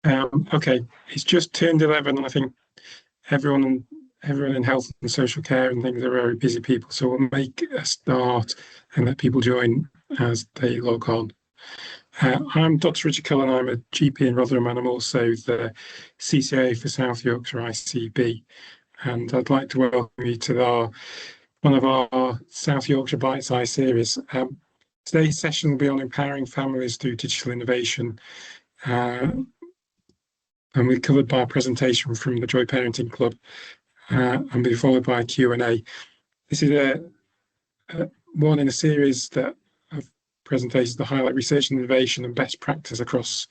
Okay, it's just turned 11, and I think everyone everyone in health and social care and things are very busy people. So we'll make a start and let people join as they log on. I'm Dr. Richard Cullen. I'm a GP in Rotherham, and I'm also the CCA for South Yorkshire ICB. And I'd like to welcome you to one of our South Yorkshire Bitesize series. Today's session will be on empowering families through digital innovation. And we're covered by a presentation from the Joy Parenting Club, and be followed by a Q&A. This is one in a series of presentations that highlight research and innovation and best practice across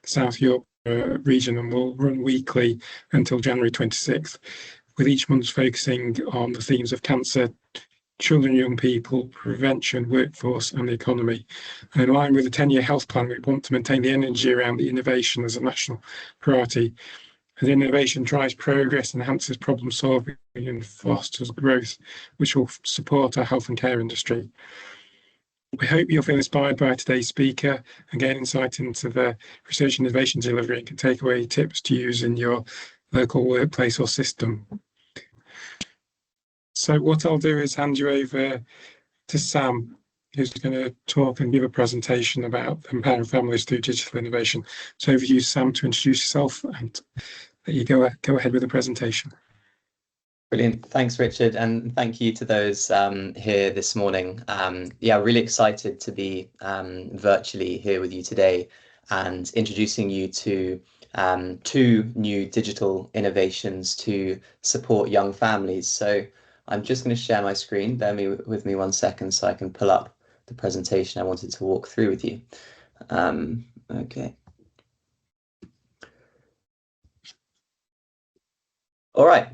the South Yorkshire region, and will run weekly until January 26th, with each month focusing on the themes of cancer, children and young people, prevention, workforce, and the economy. And in line with the 10-year health plan, we want to maintain the energy around the innovation as a national priority. As innovation drives progress, enhances problem solving, and fosters growth, which will support our health and care industry. We hope you'll feel inspired by today's speaker and gain insight into the research and innovation delivery and can take away tips to use in your local workplace or system. So what I'll do is hand you over to Sam, who's going to talk and give a presentation about empowering families through digital innovation. So over to you, Sam, to introduce yourself and let you go ahead with the presentation. Brilliant. Thanks, Richard. And thank you to those here this morning. Yeah, really excited to be virtually here with you today and introducing you to two new digital innovations to support young families. So I'm just going to share my screen. Bear with me 1 second so I can pull up the presentation I wanted to walk through with you. Okay. All right,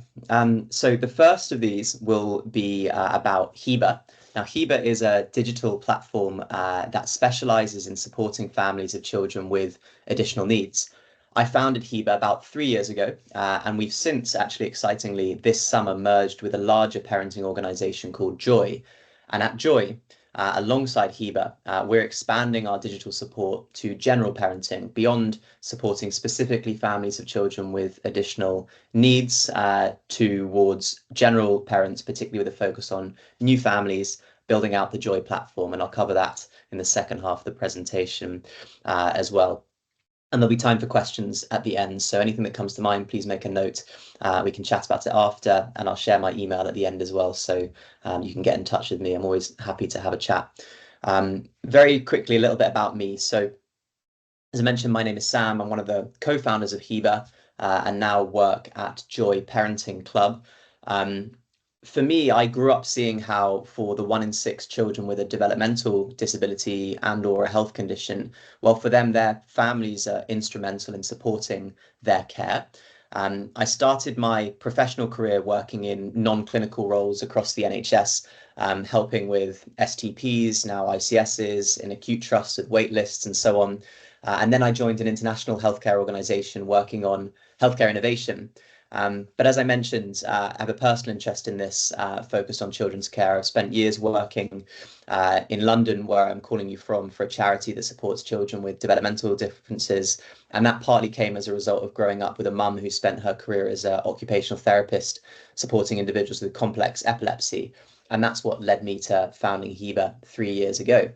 so the first of these will be about Heba. Now, Heba is a digital platform that specializes in supporting families of children with additional needs. I founded Heba about 3 years ago, and we've since actually excitingly this summer merged with a larger parenting organization called Joy. And at Joy, alongside Heba, we're expanding our digital support to general parenting beyond supporting specifically families of children with additional needs towards general parents, particularly with a focus on new families, building out the Joy platform. And I'll cover that in the second half of the presentation as well. And there'll be time for questions at the end. So anything that comes to mind, please make a note. We can chat about it after, and I'll share my email at the end as well. So you can get in touch with me. I'm always happy to have a chat. Very quickly, a little bit about me. So as I mentioned, my name is Sam. I'm one of the co-founders of Heba and now work at Joy Parenting Club. For me, I grew up seeing how for the 1 in 6 children with a developmental disability and or a health condition, well, for them, their families are instrumental in supporting their care. I started my professional career working in non-clinical roles across the NHS, helping with STPs, now ICSs, in acute trusts with wait lists and so on. And then I joined an international healthcare organization working on healthcare innovation. But as I mentioned, I have a personal interest in this, focused on children's care. I've spent years working in London, where I'm calling you from, for a charity that supports children with developmental differences. And that partly came as a result of growing up with a mum who spent her career as an occupational therapist, supporting individuals with complex epilepsy. And that's what led me to founding Heba 3 years ago.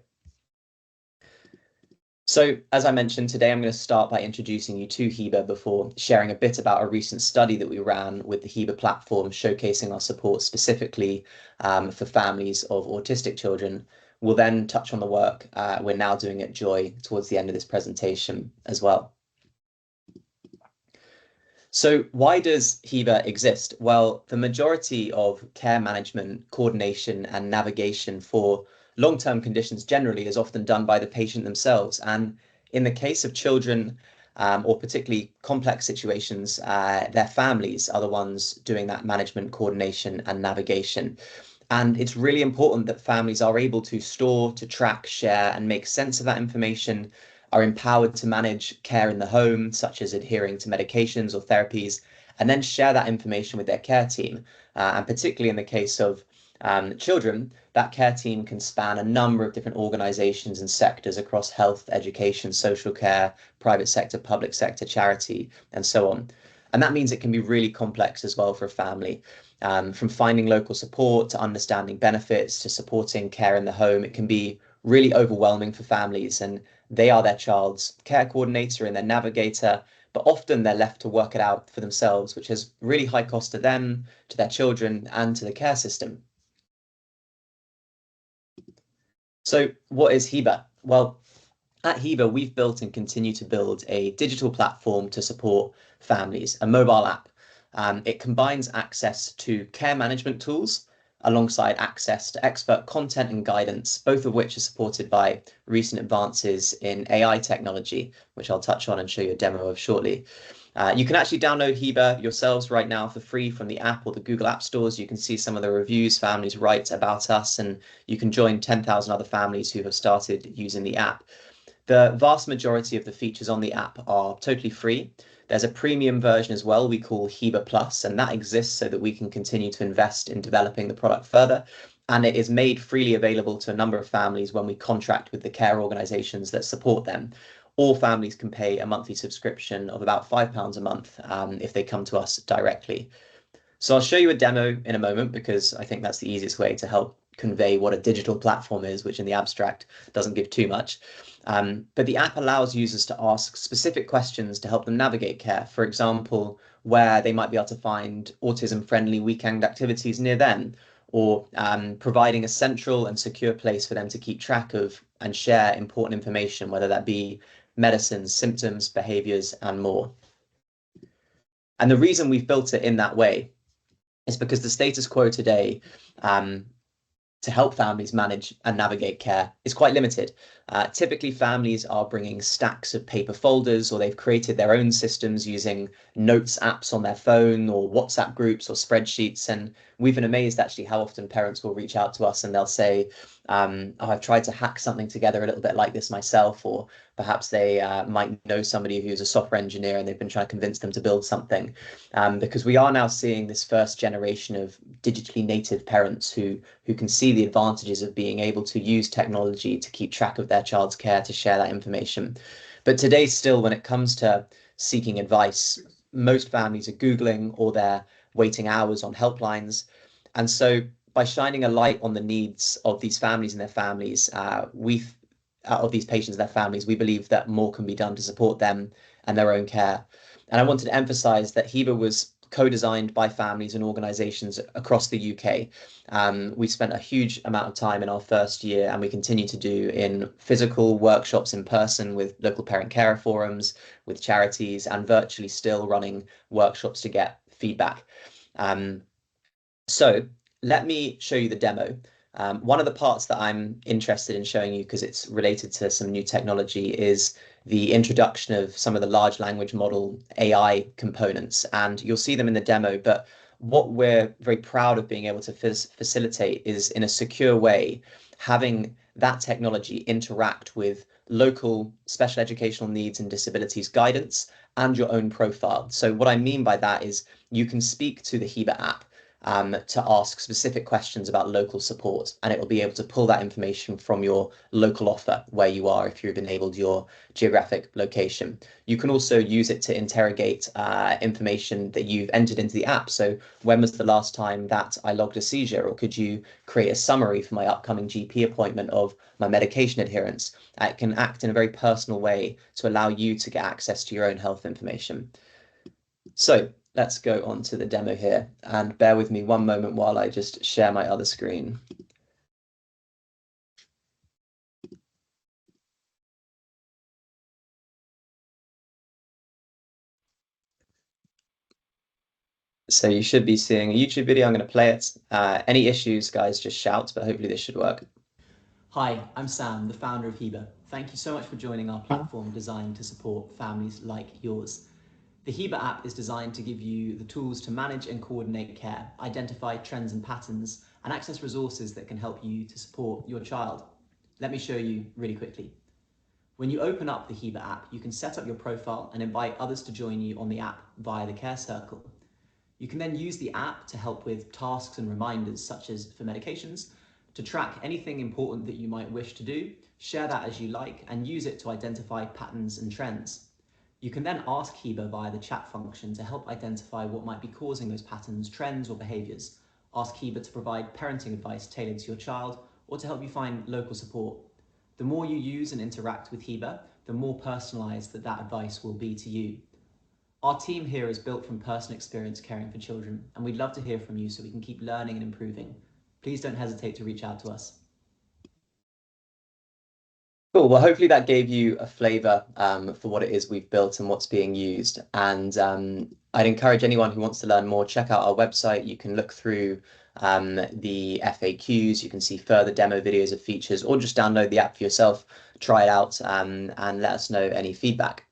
So, as I mentioned, today I'm going to start by introducing you to Heba before sharing a bit about a recent study that we ran with the Heba platform, showcasing our support specifically for families of autistic children. We'll then touch on the work we're now doing at Joy towards the end of this presentation as well. So why does Heba exist? Well, the majority of care management, coordination and navigation for long-term conditions generally is often done by the patient themselves. And in the case of children or particularly complex situations, their families are the ones doing that management, coordination and navigation. And it's really important that families are able to store, to track, share and make sense of that information, are empowered to manage care in the home, such as adhering to medications or therapies, and then share that information with their care team. And particularly in the case of children, that care team can span a number of different organizations and sectors across health, education, social care, private sector, public sector, charity, and so on. And that means it can be really complex as well for a family. From finding local support to understanding benefits to supporting care in the home, it can be really overwhelming for families, and they are their child's care coordinator and their navigator, but often they're left to work it out for themselves, which has really high cost to them, to their children, and to the care system. So what is Heba? Well, at Heba, we've built and continue to build a digital platform to support families, a mobile app. It combines access to care management tools alongside access to expert content and guidance, both of which are supported by recent advances in AI technology, which I'll touch on and show you a demo of shortly. You can actually download Heba yourselves right now for free from the app or the Google App Stores. You can see some of the reviews families write about us, and you can join 10,000 other families who have started using the app. The vast majority of the features on the app are totally free. There's a premium version as well we call Heba Plus, and that exists so that we can continue to invest in developing the product further. And it is made freely available to a number of families when we contract with the care organizations that support them. All families can pay a monthly subscription of about £5 a month if they come to us directly. So I'll show you a demo in a moment because I think that's the easiest way to help convey what a digital platform is, which in the abstract doesn't give too much. But the app allows users to ask specific questions to help them navigate care. For example, where they might be able to find autism-friendly weekend activities near them, or providing a central and secure place for them to keep track of and share important information, whether that be medicines, symptoms, behaviors, and more. And the reason we've built it in that way is because the status quo today to help families manage and navigate care is quite limited. Typically, families are bringing stacks of paper folders, or they've created their own systems using notes apps on their phone or WhatsApp groups or spreadsheets. And we've been amazed actually how often parents will reach out to us and they'll say, oh, I've tried to hack something together a little bit like this myself, or perhaps they might know somebody who's a software engineer and they've been trying to convince them to build something. Because we are now seeing this first generation of digitally native parents who can see the advantages of being able to use technology to keep track of their child's care, to share that information. But today, still, when it comes to seeking advice, most families are Googling or they're waiting hours on helplines. And so by shining a light on the needs of these families and their families, of these patients and their families, we believe that more can be done to support them and their own care. And I wanted to emphasize that Heba was co-designed by families and organizations across the UK. We spent a huge amount of time in our first year, and we continue to do, in physical workshops in person with local parent carer forums, with charities, and virtually still running workshops to get feedback. So let me show you the demo. One of the parts that I'm interested in showing you, because it's related to some new technology, is the introduction of some of the large language model AI components, and you'll see them in the demo. But what we're very proud of being able to facilitate is, in a secure way, having that technology interact with local special educational needs and disabilities guidance and your own profile. So what I mean by that is you can speak to the Heba app to ask specific questions about local support, and it will be able to pull that information from your local offer where you are if you've enabled your geographic location. You can also use it to interrogate information that you've entered into the app. So when was the last time that I logged a seizure, or could you create a summary for my upcoming GP appointment of my medication adherence? It can act in a very personal way to allow you to get access to your own health information. So let's go on to the demo here, and bear with me one moment while I just share my other screen. So you should be seeing a YouTube video. I'm going to play it. Any issues, guys, just shout, but hopefully this should work. Hi, I'm Sam, the founder of Heba. Thank you so much for joining our platform designed to support families like yours. The Heba app is designed to give you the tools to manage and coordinate care, identify trends and patterns, and access resources that can help you to support your child. Let me show you really quickly. When you open up the Heba app, you can set up your profile and invite others to join you on the app via the Care Circle. You can then use the app to help with tasks and reminders, such as for medications, to track anything important that you might wish to do, share that as you like, and use it to identify patterns and trends. You can then ask Heba via the chat function to help identify what might be causing those patterns, trends, or behaviours. Ask Heba to provide parenting advice tailored to your child, or to help you find local support. The more you use and interact with Heba, the more personalised that advice will be to you. Our team here is built from personal experience caring for children, and we'd love to hear from you so we can keep learning and improving. Please don't hesitate to reach out to us. Cool. Well, hopefully that gave you a flavour for what it is we've built and what's being used. And I'd encourage anyone who wants to learn more, check out our website. You can look through the FAQs, you can see further demo videos of features, or just download the app for yourself, try it out, and let us know any feedback.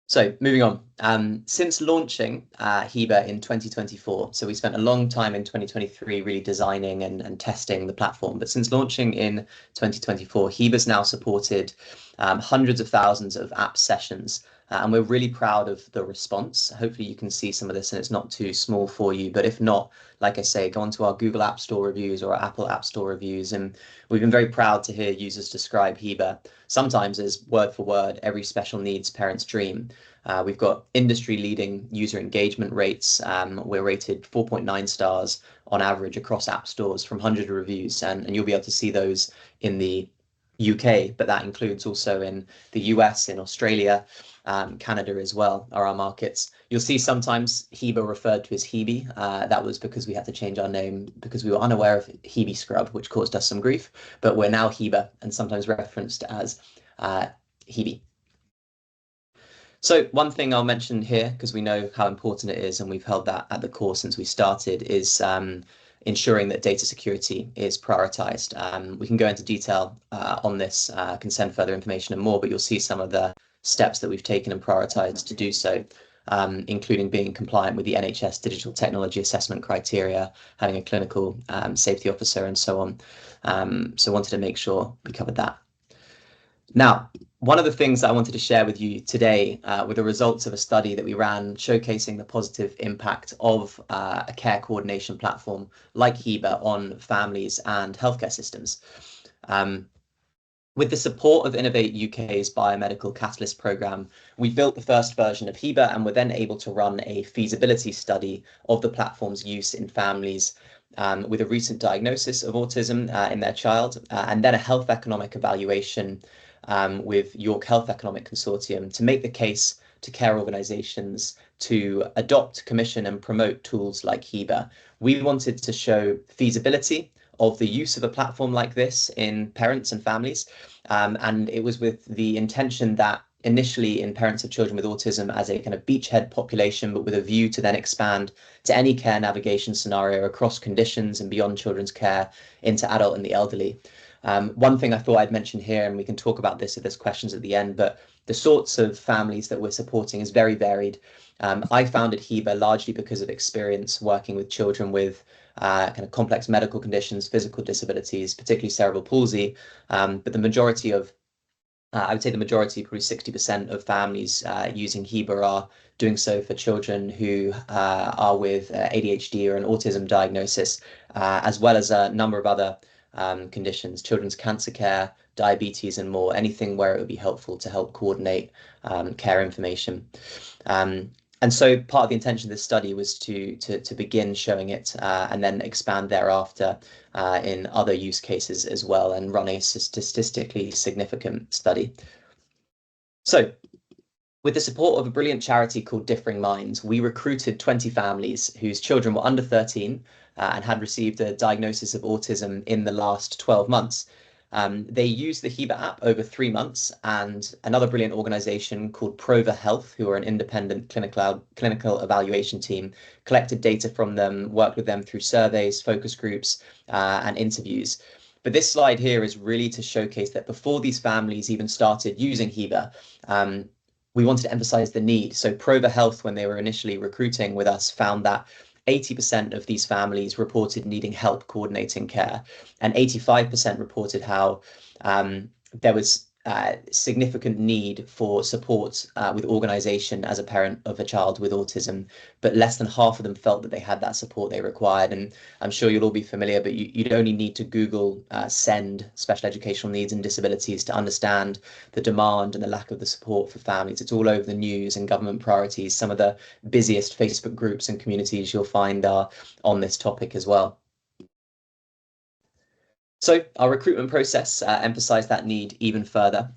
So moving on, since launching Heba in 2024, so we spent a long time in 2023 really designing and testing the platform, but since launching in 2024, Heba's now supported hundreds of thousands of app sessions, and we're really proud of the response. Hopefully you can see some of this and it's not too small for you, but if not, like I say, go onto our Google App Store reviews or our Apple App Store reviews, and we've been very proud to hear users describe Heba sometimes as word for word every special needs parent's dream. We've got industry-leading user engagement rates. We're rated 4.9 stars on average across app stores from hundreds of reviews, and you'll be able to see those in the UK, but that includes also in the US, in Australia, Canada as well are our markets. You'll see sometimes Heba referred to as Hebe. That was because we had to change our name because we were unaware of Hebe Scrub, which caused us some grief, but we're now Heba and sometimes referenced as Hebe. So one thing I'll mention here, because we know how important it is, and we've held that at the core since we started, is ensuring that data security is prioritized. We can go into detail on this, I can send further information and more, but you'll see some of the steps that we've taken and prioritized to do so, including being compliant with the NHS digital technology assessment criteria, having a clinical safety officer, and so on. So wanted to make sure we covered that. Now, one of the things that I wanted to share with you today were the results of a study that we ran showcasing the positive impact of a care coordination platform like Heba on families and healthcare systems. With the support of Innovate UK's Biomedical Catalyst programme, we built the first version of Heba and were then able to run a feasibility study of the platform's use in families with a recent diagnosis of autism in their child, and then a health economic evaluation with York Health Economic Consortium to make the case to care organisations to adopt, commission and promote tools like Heba. We wanted to show feasibility of the use of a platform like this in parents and families, and it was with the intention that initially in parents of children with autism as a kind of beachhead population, but with a view to then expand to any care navigation scenario across conditions and beyond children's care into adult and the elderly. One thing I thought I'd mention here, and we can talk about this if there's questions at the end, but the sorts of families that we're supporting is very varied. I founded Heba largely because of experience working with children with kind of complex medical conditions, physical disabilities, particularly cerebral palsy. But the majority of, I would say the majority, probably 60% of families using Heba are doing so for children who are with ADHD or an autism diagnosis, as well as a number of other conditions, children's cancer care, diabetes and more, anything where it would be helpful to help coordinate care information. And so part of the intention of this study was to begin showing it and then expand thereafter in other use cases as well and run a statistically significant study. So with the support of a brilliant charity called Differing Minds, we recruited 20 families whose children were under 13 and had received a diagnosis of autism in the last 12 months. They used the Heba app over 3 months, and another brilliant organisation called Prova Health, who are an independent clinical evaluation team, collected data from them, worked with them through surveys, focus groups, and interviews. But this slide here is really to showcase that before these families even started using Heba, we wanted to emphasize the need. So Prova Health, when they were initially recruiting with us, found that 80% of these families reported needing help coordinating care, and 85% reported how there was significant need for support with organisation as a parent of a child with autism, but less than half of them felt that they had that support they required. And I'm sure you'll all be familiar, but you'd only need to Google SEND, special educational needs and disabilities, to understand the demand and the lack of the support for families. It's all over the news and government priorities. Some of the busiest Facebook groups and communities you'll find are on this topic as well. So our recruitment process emphasised that need even further.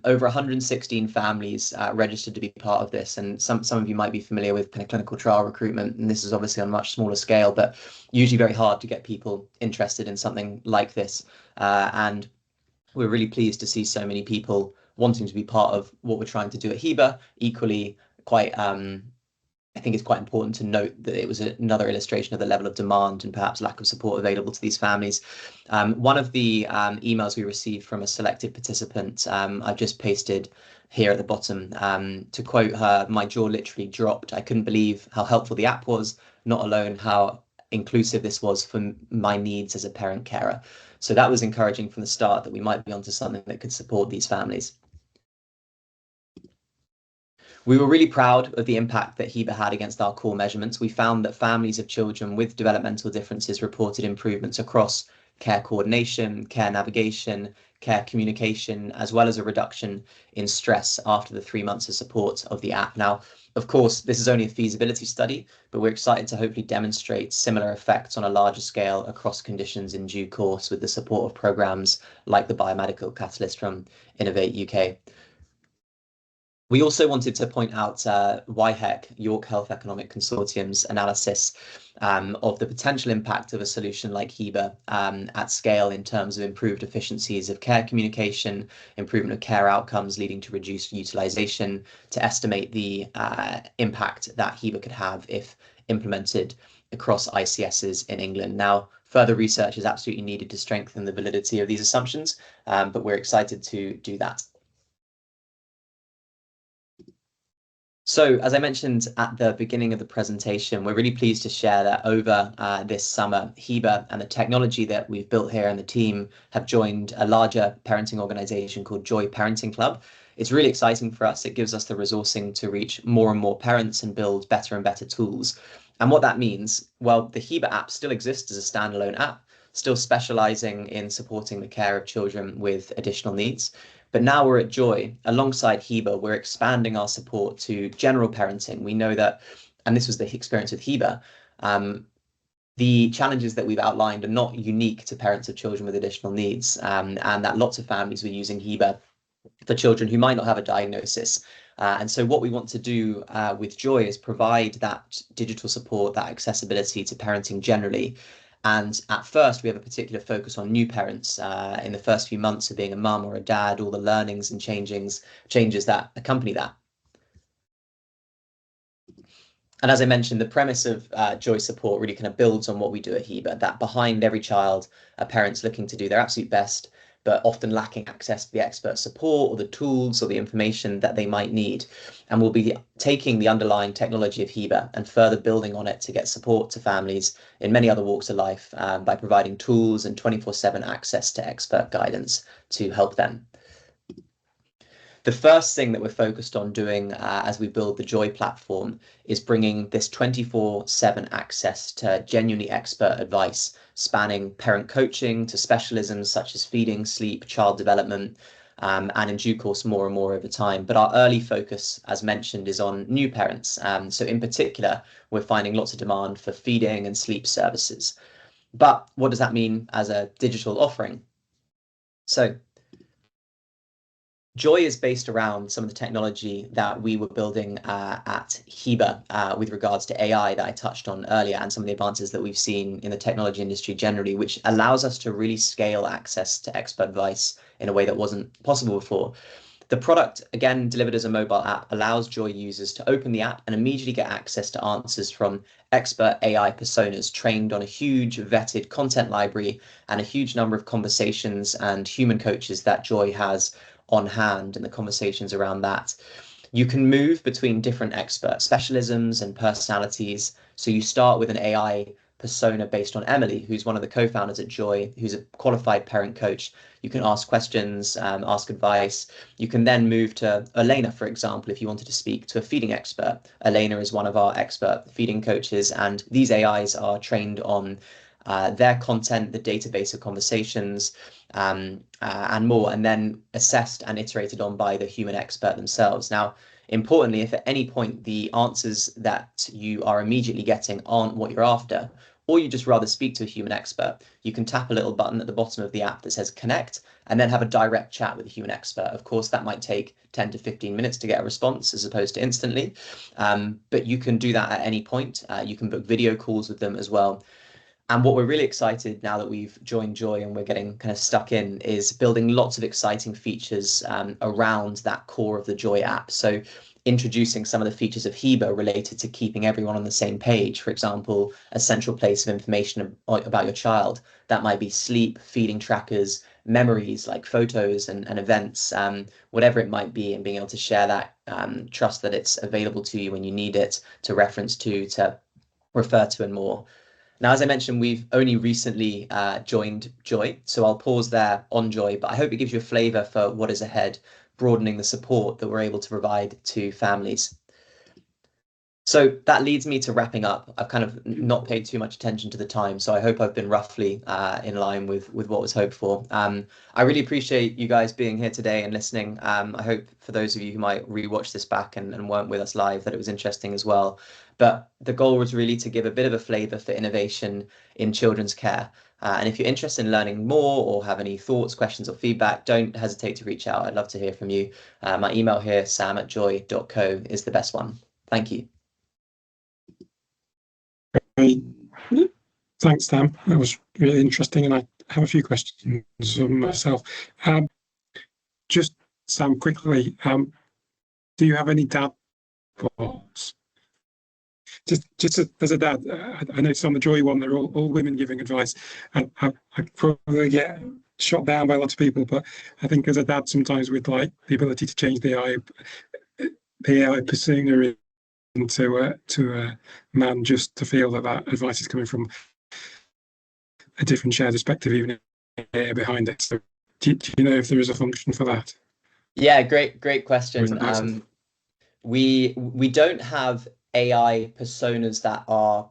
Over 116 families registered to be part of this, and some of you might be familiar with kind of clinical trial recruitment, and this is obviously on a much smaller scale, but usually very hard to get people interested in something like this. And we're really pleased to see so many people wanting to be part of what we're trying to do at Heba. Equally, I think it's quite important to note that it was another illustration of the level of demand and perhaps lack of support available to these families. One of the emails we received from a selected participant, I've just pasted here at the bottom. To quote her, "My jaw literally dropped. I couldn't believe how helpful the app was, not alone how inclusive this was for my needs as a parent carer." So that was encouraging from the start that we might be onto something that could support these families. We were really proud of the impact that Heba had against our core measurements. We found that families of children with developmental differences reported improvements across care coordination, care navigation, care communication, as well as a reduction in stress after the 3 months of support of the app. Now, of course, this is only a feasibility study, but we're excited to hopefully demonstrate similar effects on a larger scale across conditions in due course with the support of programs like the Biomedical Catalyst from Innovate UK. We also wanted to point out YHEC, York Health Economic Consortium's analysis of the potential impact of a solution like Heba at scale in terms of improved efficiencies of care communication, improvement of care outcomes leading to reduced utilisation, to estimate the impact that Heba could have if implemented across ICSs in England. Now, further research is absolutely needed to strengthen the validity of these assumptions, but we're excited to do that. So, as I mentioned at the beginning of the presentation, we're really pleased to share that over this summer, Heba and the technology that we've built here and the team have joined a larger parenting organisation called Joy Parenting Club. It's really exciting for us. It gives us the resourcing to reach more and more parents and build better and better tools. And what that means, well, the Heba app still exists as a standalone app, still specialising in supporting the care of children with additional needs. But now we're at Joy. Alongside Heba, we're expanding our support to general parenting. We know that, and this was the experience with Heba, the challenges that we've outlined are not unique to parents of children with additional needs, and that lots of families were using Heba for children who might not have a diagnosis. And so what we want to do with Joy is provide that digital support, that accessibility to parenting generally. And at first, we have a particular focus on new parents in the first few months of being a mum or a dad, all the learnings and changes that accompany that. And as I mentioned, the premise of Joy Support really kind of builds on what we do at Heba, that behind every child are parents looking to do their absolute best, but often lacking access to the expert support or the tools or the information that they might need. And we'll be taking the underlying technology of Heba and further building on it to get support to families in many other walks of life by providing tools and 24/7 access to expert guidance to help them. The first thing that we're focused on doing as we build the Joy platform is bringing this 24/7 access to genuinely expert advice, spanning parent coaching to specialisms such as feeding, sleep, child development, and in due course more and more over time. But our early focus, as mentioned, is on new parents. So in particular, we're finding lots of demand for feeding and sleep services. But what does that mean as a digital offering? So Joy is based around some of the technology that we were building at Heba with regards to AI that I touched on earlier, and some of the advances that we've seen in the technology industry generally, which allows us to really scale access to expert advice in a way that wasn't possible before. The product, again, delivered as a mobile app, allows Joy users to open the app and immediately get access to answers from expert AI personas trained on a huge vetted content library and a huge number of conversations and human coaches that Joy has on hand and the conversations around that. You can move between different expert specialisms and personalities. So you start with an AI persona based on Emily, who's one of the co-founders at Joy, who's a qualified parent coach. You can ask questions, ask advice. You can then move to Elena, for example, if you wanted to speak to a feeding expert. Elena is one of our expert feeding coaches, and these AIs are trained on their content, the database of conversations, and more, and then assessed and iterated on by the human expert themselves. Now, importantly, if at any point the answers that you are immediately getting aren't what you're after, or you just rather speak to a human expert, you can tap a little button at the bottom of the app that says connect, and then have a direct chat with a human expert. Of course, that might take 10 to 15 minutes to get a response as opposed to instantly, but you can do that at any point. You can book video calls with them as well. And what we're really excited now that we've joined Joy and we're getting kind of stuck in is building lots of exciting features around that core of the Joy app. So introducing some of the features of Heba related to keeping everyone on the same page. For example, a central place of information about your child. That might be sleep, feeding trackers, memories like photos and events, whatever it might be, and being able to share that, trust that it's available to you when you need it, to reference to refer to, and more. Now, as I mentioned, we've only recently joined Joy, so I'll pause there on Joy, but I hope it gives you a flavour for what is ahead, broadening the support that we're able to provide to families. So that leads me to wrapping up. I've kind of not paid too much attention to the time, so I hope I've been roughly in line with what was hoped for. I really appreciate you guys being here today and listening. I hope for those of you who might rewatch this back and weren't with us live, that it was interesting as well. But the goal was really to give a bit of a flavour for innovation in children's care. And if you're interested in learning more or have any thoughts, questions or feedback, don't hesitate to reach out. I'd love to hear from you. My email here, sam@joy.co, is the best one. Thank you. Thanks, Sam. That was really interesting, and I have a few questions myself. Just, Sam, quickly, do you have any dad thoughts? Just as a dad, I noticed on the Joy one, they're all women giving advice, and I probably get shot down by lots of people, but I think as a dad, sometimes with like the ability to change the AI persona into a man, just to feel that advice is coming from a different shared perspective, even behind it. So do you know if there is a function for that? Yeah, great question. We don't have AI personas that are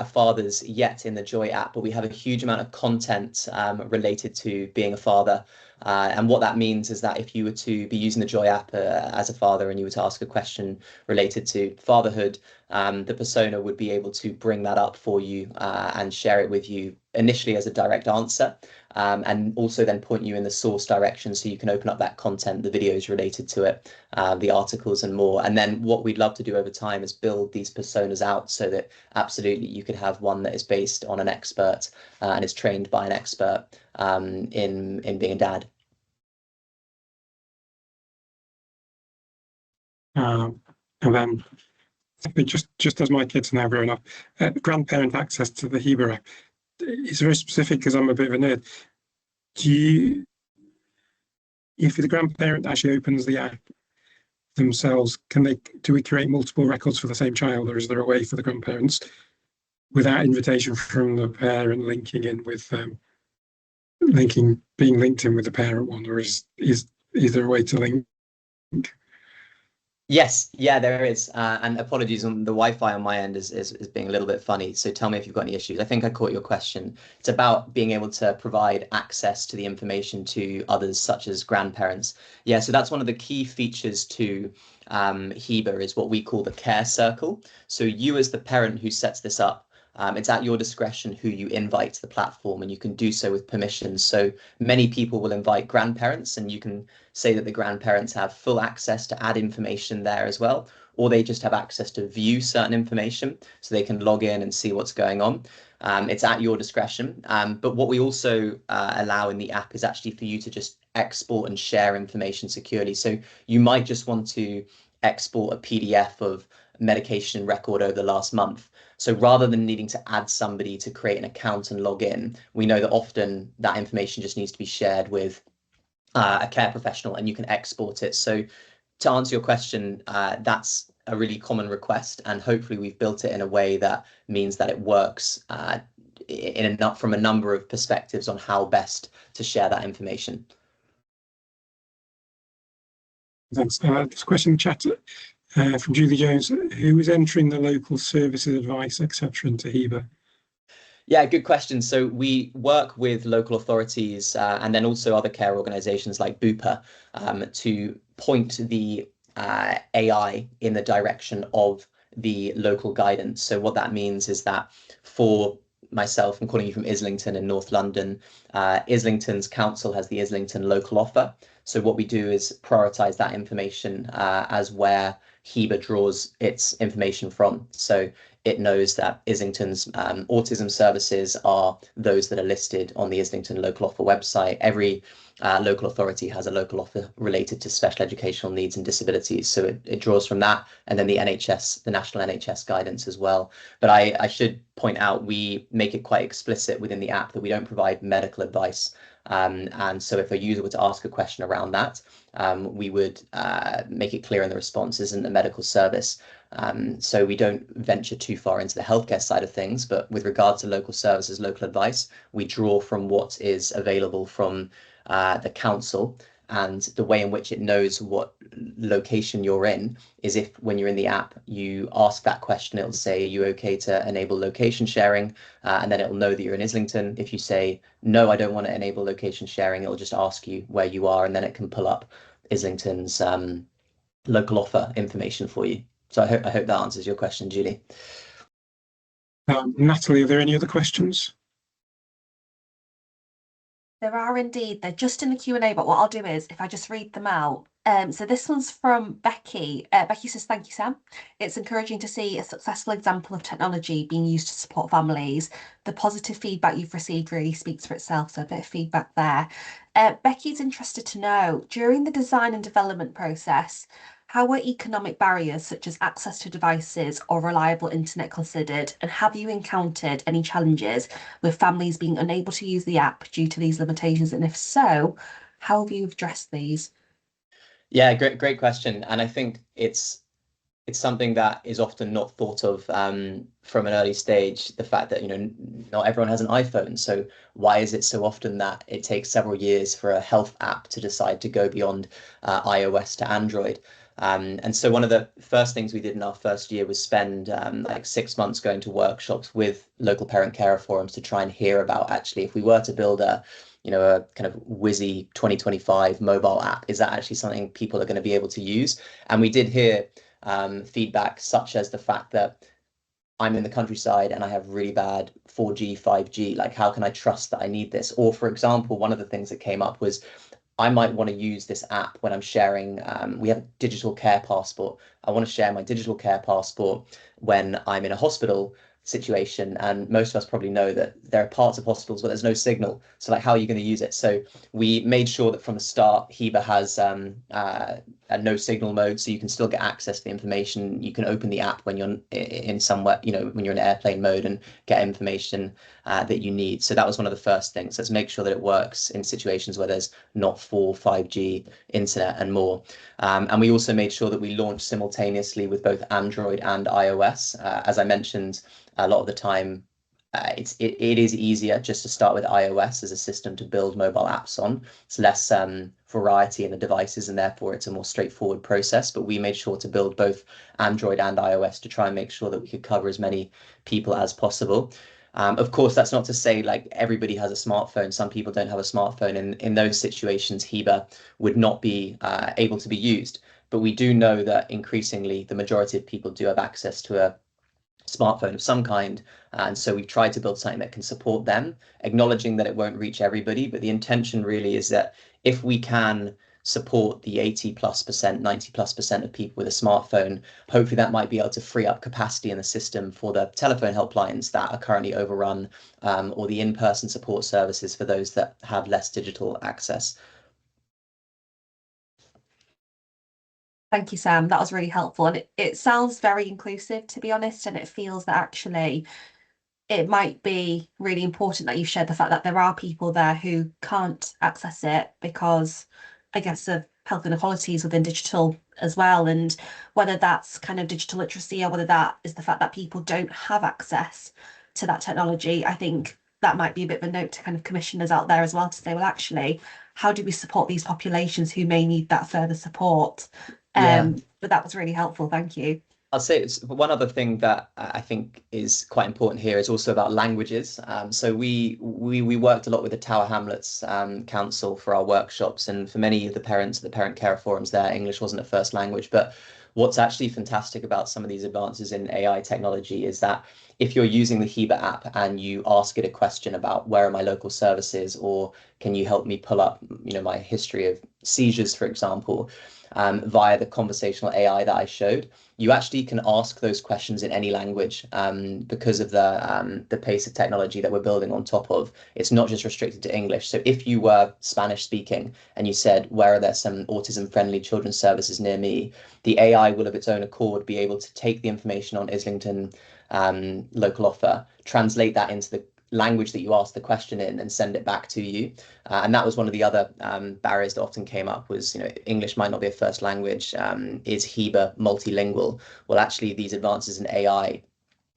fathers yet in the Joy app, but we have a huge amount of content related to being a father. And what that means is that if you were to be using the Joy app as a father and you were to ask a question related to fatherhood, the persona would be able to bring that up for you and share it with you initially as a direct answer, and also then point you in the source direction so you can open up that content, the videos related to it, the articles and more. And then what we'd love to do over time is build these personas out so that absolutely you could have one that is based on an expert and is trained by an expert in being a dad. And then just as my kids are now growing up, grandparent access to the Heba app is very specific because I'm a bit of a nerd. If the grandparent actually opens the app themselves, do we create multiple records for the same child, or is there a way for the grandparents, without invitation from the parent, linking in with being linked in with the parent one, or is there a way to link? Yes, yeah, there is. And apologies on the Wi-Fi on my end is being a little bit funny. So tell me if you've got any issues. I think I caught your question. It's about being able to provide access to the information to others, such as grandparents. Yeah, so that's one of the key features to Heba, is what we call the care circle. So you as the parent who sets this up, it's at your discretion who you invite to the platform, and you can do so with permissions. So many people will invite grandparents, and you can say that the grandparents have full access to add information there as well, or they just have access to view certain information so they can log in and see what's going on. It's at your discretion. But what we also allow in the app is actually for you to just export and share information securely. So you might just want to export a PDF of medication record over the last month. So rather than needing to add somebody to create an account and log in, we know that often that information just needs to be shared with a care professional, and you can export it. So to answer your question, that's a really common request, and hopefully we've built it in a way that means that it works from a number of perspectives on how best to share that information. Thanks. There's a question in the chat from Julie Jones. Who is entering the local services advice, etc., into Heba? Yeah, good question. So we work with local authorities and then also other care organizations like Bupa to point the AI in the direction of the local guidance. So what that means is that for myself, I'm calling you from Islington in North London, Islington's council has the Islington local offer. So what we do is prioritize that information as where Heba draws its information from. So it knows that Islington's autism services are those that are listed on the Islington local offer website. Every local authority has a local offer related to special educational needs and disabilities. So it draws from that, and then the NHS, the national NHS guidance as well. But I should point out, we make it quite explicit within the app that we don't provide medical advice. And so if a user were to ask a question around that, we would make it clear in the response isn't a medical service. So we don't venture too far into the healthcare side of things, but with regard to local services, local advice, we draw from what is available from the council. And the way in which it knows what location you're in is if when you're in the app, you ask that question, it'll say, are you okay to enable location sharing? And then it'll know that you're in Islington. If you say, no, I don't want to enable location sharing, it'll just ask you where you are, and then it can pull up Islington's local offer information for you. So I hope that answers your question, Julie. Natalie, are there any other questions? There are indeed. They're just in the Q&A, but what I'll do is if I just read them out. So this one's from Becky. Becky says, thank you, Sam. It's encouraging to see a successful example of technology being used to support families. The positive feedback you've received really speaks for itself, so a bit of feedback there. Becky's interested to know, during the design and development process, how were economic barriers such as access to devices or reliable internet considered? And have you encountered any challenges with families being unable to use the app due to these limitations? And if so, how have you addressed these? Yeah, great question. And I think it's something that is often not thought of from an early stage, the fact that, not everyone has an iPhone. So why is it so often that it takes several years for a health app to decide to go beyond iOS to Android? And so one of the first things we did in our first year was spend like 6 months going to workshops with local parent carer forums to try and hear about, actually, if we were to build a kind of whizzy 2025 mobile app, is that actually something people are going to be able to use? And we did hear feedback such as the fact that I'm in the countryside and I have really bad 4G, 5G, like how can I trust that I need this? Or for example, one of the things that came up was I might want to use this app when I'm sharing, we have a digital care passport. I want to share my digital care passport when I'm in a hospital situation, and most of us probably know that there are parts of hospitals where there's no signal, so like how are you going to use it? So we made sure that from the start Heba has a no signal mode, so you can still get access to the information. You can open the app when you're in somewhere, when you're in airplane mode, and get information that you need. So that was one of the first things. Let's make sure that it works in situations where there's not 5G internet and more. And we also made sure that we launched simultaneously with both Android and iOS. As I mentioned, a lot of the time, it is easier just to start with iOS as a system to build mobile apps on. It's less variety in the devices, and therefore it's a more straightforward process. But we made sure to build both Android and iOS to try and make sure that we could cover as many people as possible. Of course, that's not to say like everybody has a smartphone. Some people don't have a smartphone, and in those situations, Heba would not be able to be used. But we do know that increasingly the majority of people do have access to a smartphone of some kind, and so we've tried to build something that can support them, acknowledging that it won't reach everybody, but the intention really is that if we can support the 80+%, 90+% of people with a smartphone, hopefully that might be able to free up capacity in the system for the telephone helplines that are currently overrun, or the in-person support services for those that have less digital access. Thank you, Sam. That was really helpful. And it sounds very inclusive, to be honest, and it feels that actually it might be really important that you shared the fact that there are people there who can't access it because, I guess, of health inequalities within digital as well, and whether that's kind of digital literacy or whether that is the fact that people don't have access to that technology. I think that might be a bit of a note to kind of commissioners out there as well, to say, well, actually, how do we support these populations who may need that further support? But that was really helpful. Thank you. I'll say it's one other thing that I think is quite important here is also about languages. So we worked a lot with the Tower Hamlets Council for our workshops, and for many of the parents, the parent care forums there, English wasn't a first language. But what's actually fantastic about some of these advances in AI technology is that if you're using the Heba app and you ask it a question about where are my local services, or can you help me pull up, my history of seizures, for example, via the conversational AI that I showed, you actually can ask those questions in any language because of the pace of technology that we're building on top of. It's not just restricted to English. So if you were Spanish speaking and you said, where are there some autism friendly children's services near me, the AI will of its own accord be able to take the information on Islington local offer, translate that into the language that you asked the question in, and send it back to you. And that was one of the other barriers that often came up was, English might not be a first language. Is Heba multilingual? Well, actually, these advances in AI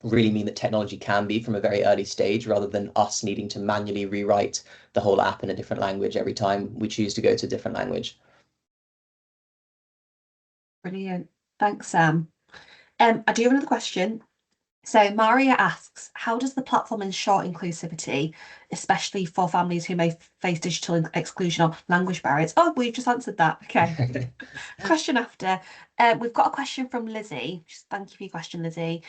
really mean that technology can be from a very early stage, rather than us needing to manually rewrite the whole app in a different language every time we choose to go to a different language. Brilliant. Thanks, Sam. I do have another question. So Maria asks, how does the platform ensure inclusivity, especially for families who may face digital exclusion or language barriers? Oh, we've just answered that. Okay. Question after. We've got a question from Lizzie. Thank you for your question, Lizzie.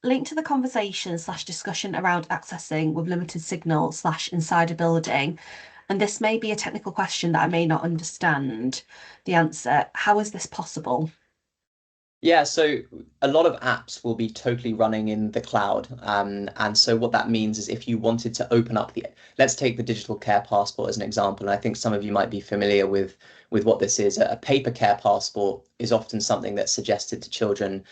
Linked to the conversation / discussion around accessing with limited signal / inside a building. And this may be a technical question that I may not understand the answer. How is this possible? Yeah, so a lot of apps will be totally running in the cloud. And so what that means is if you wanted to open up let's take the digital care passport as an example. And I think some of you might be familiar with what this is. A paper care passport is often something that's suggested to children,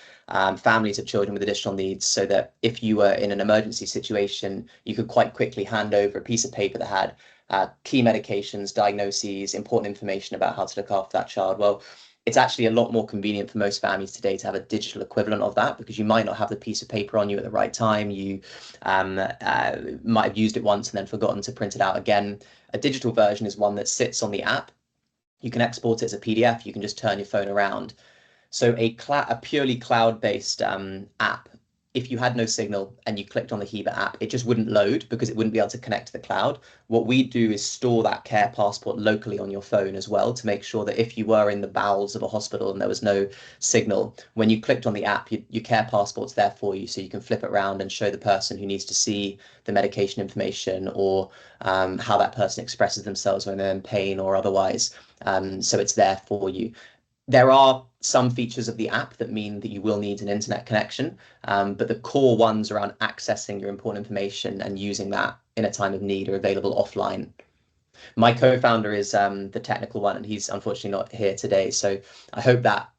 families of children with additional needs, so that if you were in an emergency situation, you could quite quickly hand over a piece of paper that had key medications, diagnoses, important information about how to look after that child. Well, it's actually a lot more convenient for most families today to have a digital equivalent of that, because you might not have the piece of paper on you at the right time. You might have used it once and then forgotten to print it out again. A digital version is one that sits on the app. You can export it as a PDF. You can just turn your phone around. So a purely cloud-based app, if you had no signal and you clicked on the Heba app, it just wouldn't load because it wouldn't be able to connect to the cloud. What we do is store that care passport locally on your phone as well, to make sure that if you were in the bowels of a hospital and there was no signal, when you clicked on the app, your care passport's there for you, so you can flip it around and show the person who needs to see the medication information, or how that person expresses themselves when they're in pain or otherwise. So it's there for you. There are some features of the app that mean that you will need an internet connection, but the core ones around accessing your important information and using that in a time of need are available offline. My co-founder is the technical one, and he's unfortunately not here today. So I hope that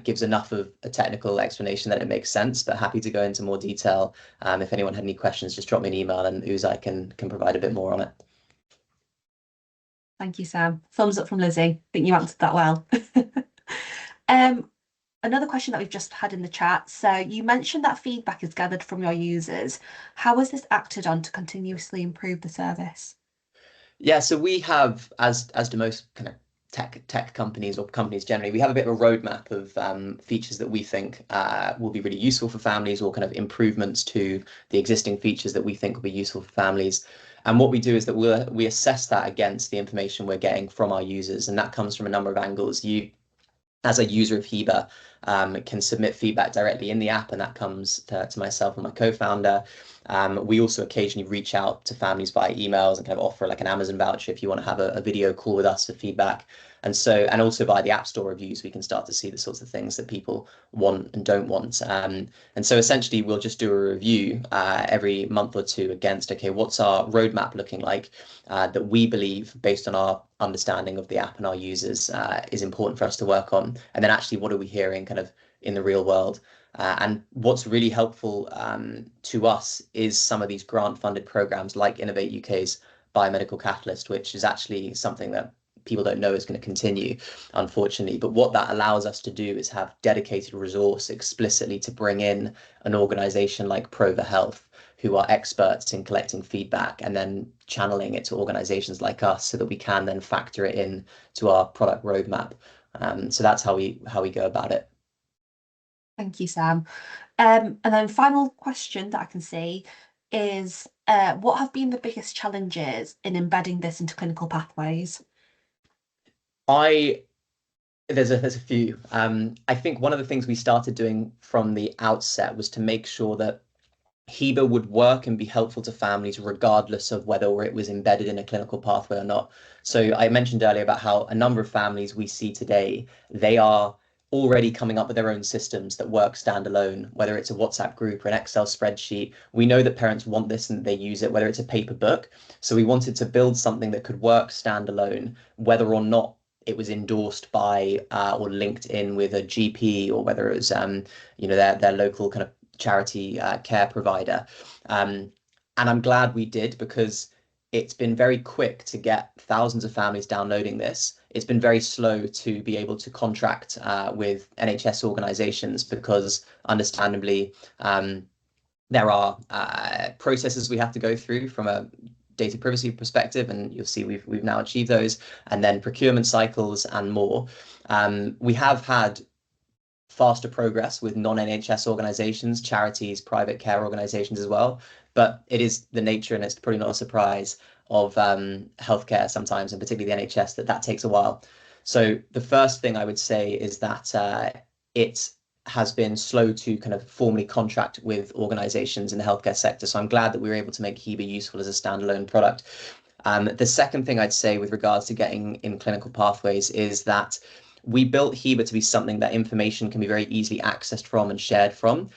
gives enough of a technical explanation that it makes sense, but happy to go into more detail. If anyone had any questions, just drop me an email and Uzai can provide a bit more on it. Thank you, Sam. Thumbs up from Lizzie. I think you answered that well. Another question that we've just had in the chat. So you mentioned that feedback is gathered from your users. How is this acted on to continuously improve the service? Yeah, so we have, as do most kind of tech companies or companies generally, we have a bit of a roadmap of features that we think will be really useful for families, or kind of improvements to the existing features that we think will be useful for families. And what we do is that we assess that against the information we're getting from our users, and that comes from a number of angles. You, as a user of Heba, can submit feedback directly in the app, and that comes to myself and my co-founder. We also occasionally reach out to families via emails and kind of offer like an Amazon voucher if you want to have a video call with us for feedback. And also by the App Store reviews, we can start to see the sorts of things that people want and don't want. And so essentially, we'll just do a review every month or two against, okay, what's our roadmap looking like that we believe, based on our understanding of the app and our users, is important for us to work on. And then actually, what are we hearing kind of in the real world? And what's really helpful to us is some of these grant-funded programs like Innovate UK's Biomedical Catalyst, which is actually something that people don't know is going to continue, unfortunately. But what that allows us to do is have dedicated resource explicitly to bring in an organization like Prova Health, who are experts in collecting feedback and then channeling it to organizations like us so that we can then factor it in to our product roadmap. So that's how we go about it. Thank you, Sam. And then final question that I can see is, what have been the biggest challenges in embedding this into clinical pathways? There's a few. I think one of the things we started doing from the outset was to make sure that Heba would work and be helpful to families regardless of whether it was embedded in a clinical pathway or not. So I mentioned earlier about how a number of families we see today, they are already coming up with their own systems that work standalone, whether it's a WhatsApp group or an Excel spreadsheet. We know that parents want this and they use it, whether it's a paper book. So we wanted to build something that could work standalone, whether or not it was endorsed by or linked in with a GP, or whether it was their local kind of charity care provider. And I'm glad we did, because it's been very quick to get thousands of families downloading this. It's been very slow to be able to contract with NHS organizations, because understandably there are processes we have to go through from a data privacy perspective, and you'll see we've now achieved those, and then procurement cycles and more. We have had faster progress with non-NHS organizations, charities, private care organizations as well. But it is the nature, and it's probably not a surprise, of healthcare sometimes, and particularly the NHS, that takes a while. So the first thing I would say is that it has been slow to kind of formally contract with organizations in the healthcare sector. So I'm glad that we were able to make Heba useful as a standalone product. The second thing I'd say with regards to getting in clinical pathways is that we built Heba to be something that information can be very easily accessed from and shared from.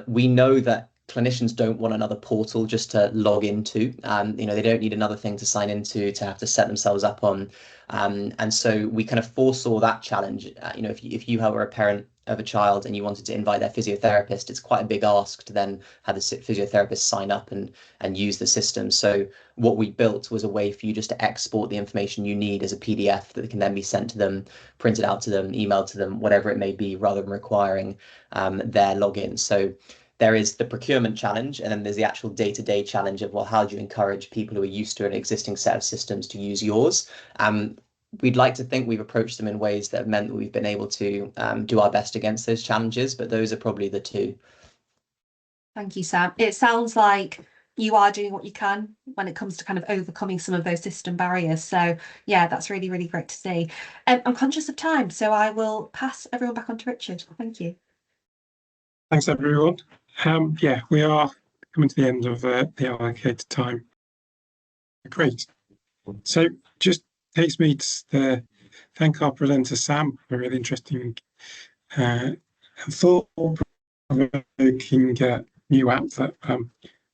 We know that clinicians don't want another portal just to log into. They don't need another thing to sign into, to have to set themselves up on. And so we kind of foresaw that challenge. If you were a parent of a child and you wanted to invite their physiotherapist, it's quite a big ask to then have the physiotherapist sign up and use the system. So what we built was a way for you just to export the information you need as a PDF that can then be sent to them, printed out to them, emailed to them, whatever it may be, rather than requiring their login. So there is the procurement challenge, and then there's the actual day-to-day challenge of, well, how do you encourage people who are used to an existing set of systems to use yours? We'd like to think we've approached them in ways that have meant that we've been able to do our best against those challenges, but those are probably the two. Thank you, Sam. It sounds like you are doing what you can when it comes to kind of overcoming some of those system barriers. So yeah, that's really, really great to see. I'm conscious of time, so I will pass everyone back on to Richard. Thank you. Thanks, everyone. Yeah, we are coming to the end of the allocated time. Great. So just takes me to thank our presenter, Sam, for a really interesting and thought-provoking new app that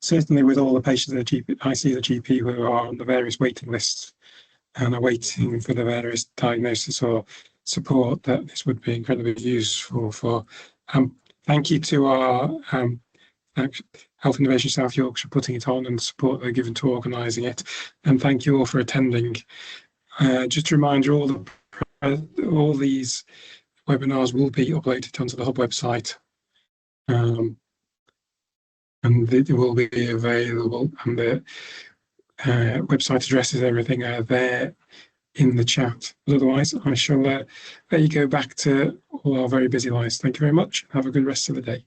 certainly with all the patients at the GP, I see the GP who are on the various waiting lists and are waiting for the various diagnosis or support, that this would be incredibly useful for. Thank you to our Health Innovation South Yorkshire putting it on, and the support they're given to organising it. And thank you all for attending. Just a reminder, all these webinars will be uploaded onto the Hub website, and they will be available, and the website addresses, everything are there in the chat. But otherwise, I shall let you go back to all our very busy lives. Thank you very much. Have a good rest of the day.